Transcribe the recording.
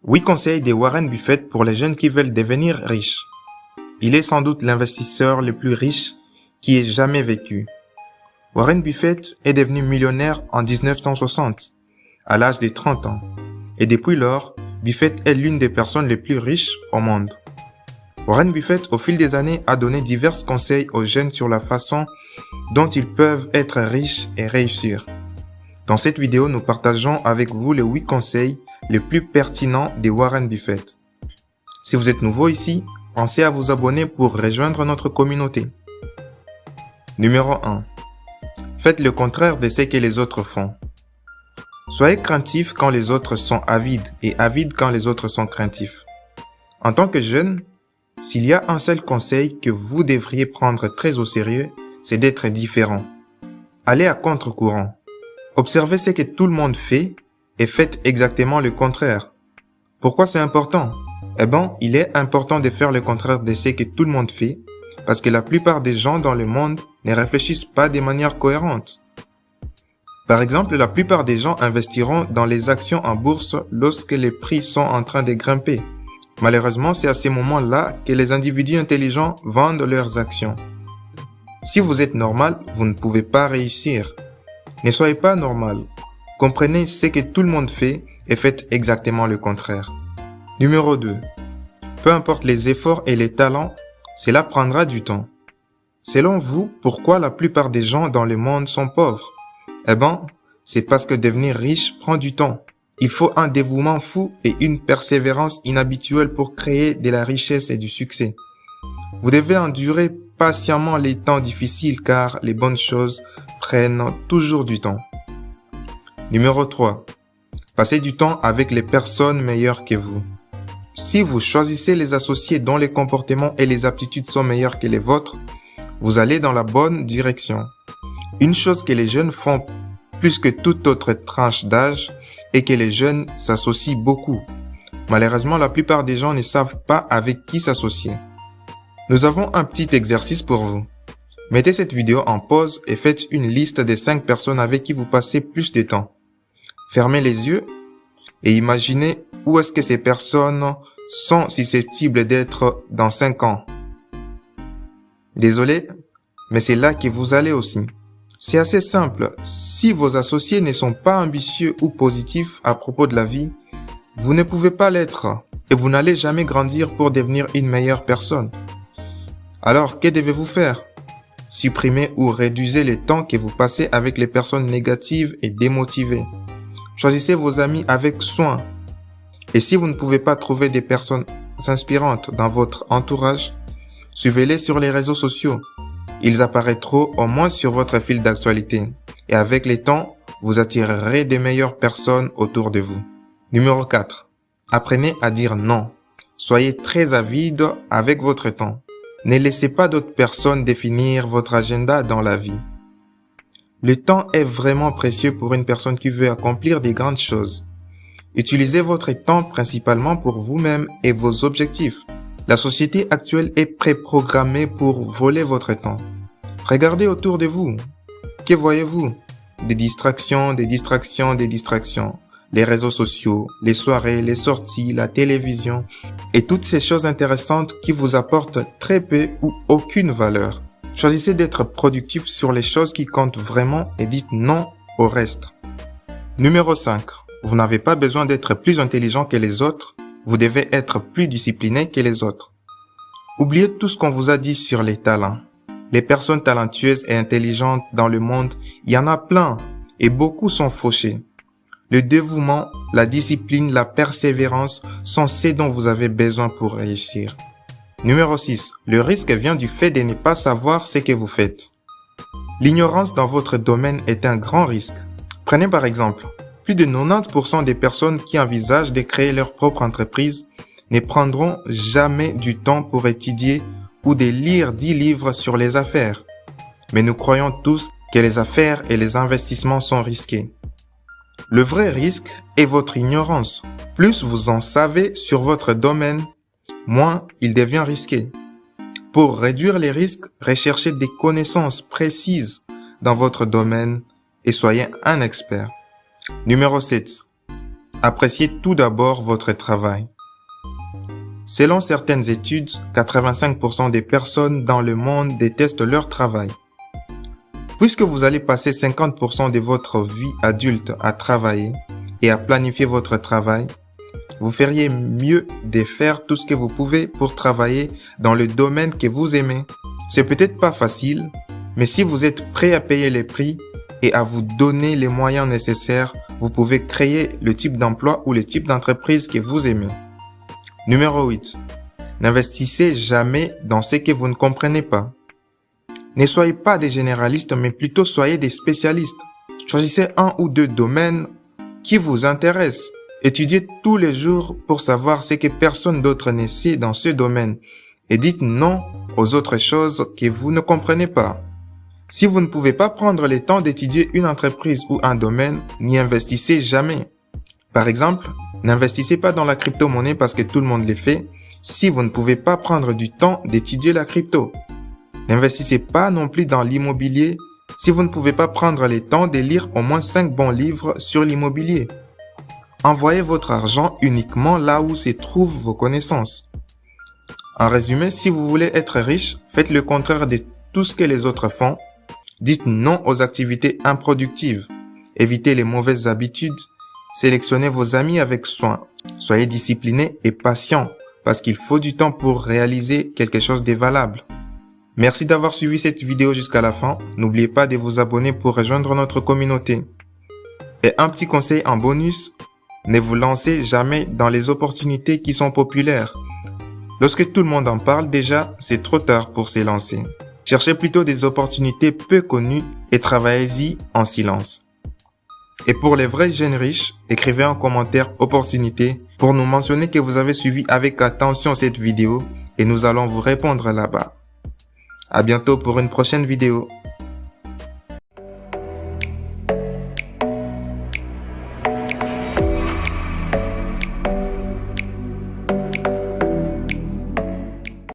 8 conseils de Warren Buffett pour les jeunes qui veulent devenir riches. Il est sans doute l'investisseur le plus riche qui ait jamais vécu. Warren Buffett est devenu millionnaire en 1960, à l'âge de 30 ans. Et depuis lors, Buffett est l'une des personnes les plus riches au monde. Warren Buffett, au fil des années, a donné divers conseils aux jeunes sur la façon dont ils peuvent être riches et réussir. Dans cette vidéo, nous partageons avec vous les 8 conseils les plus pertinents de Warren Buffett. Si vous êtes nouveau ici, pensez à vous abonner pour rejoindre notre communauté. Numéro 1. Faites le contraire de ce que les autres font. Soyez craintif quand les autres sont avides et avide quand les autres sont craintifs. En tant que jeune, s'il y a un seul conseil que vous devriez prendre très au sérieux, c'est d'être différent. Allez à contre-courant. Observez ce que tout le monde fait et faites exactement le contraire. Pourquoi c'est important? Il est important de faire le contraire de ce que tout le monde fait parce que la plupart des gens dans le monde ne réfléchissent pas de manière cohérente. Par exemple, la plupart des gens investiront dans les actions en bourse lorsque les prix sont en train de grimper. Malheureusement, c'est à ces moments-là que les individus intelligents vendent leurs actions. Si vous êtes normal, vous ne pouvez pas réussir. Ne soyez pas normal. Comprenez ce que tout le monde fait et faites exactement le contraire. Numéro 2. Peu importe les efforts et les talents, cela prendra du temps. Selon vous, pourquoi la plupart des gens dans le monde sont pauvres? C'est parce que devenir riche prend du temps. Il faut un dévouement fou et une persévérance inhabituelle pour créer de la richesse et du succès. Vous devez endurer patiemment les temps difficiles car les bonnes choses prennent toujours du temps. Numéro 3. Passez du temps avec les personnes meilleures que vous. Si vous choisissez les associés dont les comportements et les aptitudes sont meilleurs que les vôtres, vous allez dans la bonne direction. Une chose que les jeunes font plus que toute autre tranche d'âge est que les jeunes s'associent beaucoup. Malheureusement, la plupart des gens ne savent pas avec qui s'associer. Nous avons un petit exercice pour vous. Mettez cette vidéo en pause et faites une liste des 5 personnes avec qui vous passez plus de temps. Fermez les yeux et imaginez où est-ce que ces personnes sont susceptibles d'être dans 5 ans. Désolé, mais c'est là que vous allez aussi. C'est assez simple. Si vos associés ne sont pas ambitieux ou positifs à propos de la vie, vous ne pouvez pas l'être et vous n'allez jamais grandir pour devenir une meilleure personne. Alors, que devez-vous faire? Supprimez ou réduisez le temps que vous passez avec les personnes négatives et démotivées. Choisissez vos amis avec soin. Et si vous ne pouvez pas trouver des personnes inspirantes dans votre entourage, suivez-les sur les réseaux sociaux. Ils apparaîtront au moins sur votre fil d'actualité. Et avec le temps, vous attirerez des meilleures personnes autour de vous. Numéro 4. Apprenez à dire non. Soyez très avide avec votre temps. Ne laissez pas d'autres personnes définir votre agenda dans la vie. Le temps est vraiment précieux pour une personne qui veut accomplir des grandes choses. Utilisez votre temps principalement pour vous-même et vos objectifs. La société actuelle est préprogrammée pour voler votre temps. Regardez autour de vous. Que voyez-vous? Des distractions, des distractions, des distractions. Les réseaux sociaux, les soirées, les sorties, la télévision et toutes ces choses intéressantes qui vous apportent très peu ou aucune valeur. Choisissez d'être productif sur les choses qui comptent vraiment et dites non au reste. Numéro 5. Vous n'avez pas besoin d'être plus intelligent que les autres. Vous devez être plus discipliné que les autres. Oubliez tout ce qu'on vous a dit sur les talents. Les personnes talentueuses et intelligentes dans le monde, il y en a plein et beaucoup sont fauchées. Le dévouement, la discipline, la persévérance sont ce dont vous avez besoin pour réussir. Numéro 6. Le risque vient du fait de ne pas savoir ce que vous faites. L'ignorance dans votre domaine est un grand risque. Prenez par exemple, plus de 90% des personnes qui envisagent de créer leur propre entreprise ne prendront jamais du temps pour étudier ou de lire 10 livres sur les affaires. Mais nous croyons tous que les affaires et les investissements sont risqués. Le vrai risque est votre ignorance. Plus vous en savez sur votre domaine, moins il devient risqué. Pour réduire les risques, recherchez des connaissances précises dans votre domaine et soyez un expert. Numéro 7. Appréciez tout d'abord votre travail. Selon certaines études, 85% des personnes dans le monde détestent leur travail. Puisque vous allez passer 50% de votre vie adulte à travailler et à planifier votre travail, vous feriez mieux de faire tout ce que vous pouvez pour travailler dans le domaine que vous aimez. C'est peut-être pas facile, mais si vous êtes prêt à payer les prix et à vous donner les moyens nécessaires, vous pouvez créer le type d'emploi ou le type d'entreprise que vous aimez. Numéro 8. N'investissez jamais dans ce que vous ne comprenez pas. Ne soyez pas des généralistes, mais plutôt soyez des spécialistes. Choisissez un ou deux domaines qui vous intéressent. Étudiez tous les jours pour savoir ce que personne d'autre ne sait dans ce domaine et dites non aux autres choses que vous ne comprenez pas. Si vous ne pouvez pas prendre le temps d'étudier une entreprise ou un domaine, n'y investissez jamais. Par exemple, n'investissez pas dans la crypto-monnaie parce que tout le monde le fait si vous ne pouvez pas prendre du temps d'étudier la crypto. N'investissez pas non plus dans l'immobilier si vous ne pouvez pas prendre le temps de lire au moins 5 bons livres sur l'immobilier. Envoyez votre argent uniquement là où se trouvent vos connaissances. En résumé, si vous voulez être riche, faites le contraire de tout ce que les autres font. Dites non aux activités improductives. Évitez les mauvaises habitudes. Sélectionnez vos amis avec soin. Soyez discipliné et patient parce qu'il faut du temps pour réaliser quelque chose de valable. Merci d'avoir suivi cette vidéo jusqu'à la fin. N'oubliez pas de vous abonner pour rejoindre notre communauté. Et un petit conseil en bonus, ne vous lancez jamais dans les opportunités qui sont populaires. Lorsque tout le monde en parle déjà, c'est trop tard pour se lancer. Cherchez plutôt des opportunités peu connues et travaillez-y en silence. Et pour les vrais jeunes riches, écrivez en commentaire opportunité pour nous mentionner que vous avez suivi avec attention cette vidéo et nous allons vous répondre là-bas. À bientôt pour une prochaine vidéo.